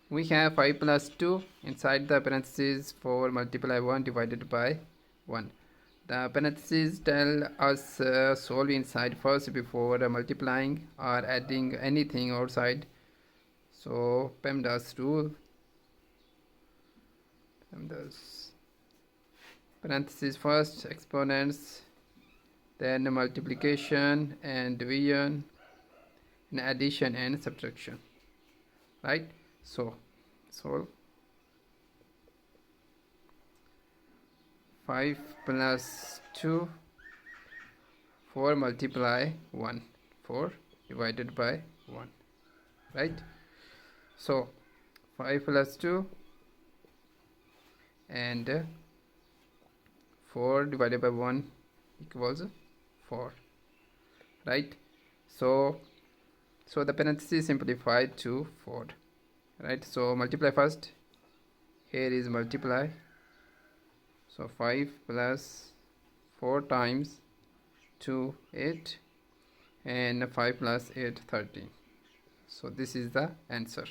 We have 5 plus 2 inside the parentheses. 4 multiply 1 divided by 1. The parentheses tell us solve inside first before multiplying or adding anything outside. So PEMDAS rule. PEMDAS parentheses first, exponents, then multiplication and division, and addition and subtraction. Right? So solve. 5 plus 2, 4 multiply 1, 4 divided by 1, right? So 5 plus 2 and 4 divided by 1 equals 4, right? So the parenthesis simplified to 4, right? So multiply first. Here is multiply. So 5 plus 4 times 2, 8, and 5 plus 8, 13. So this is the answer.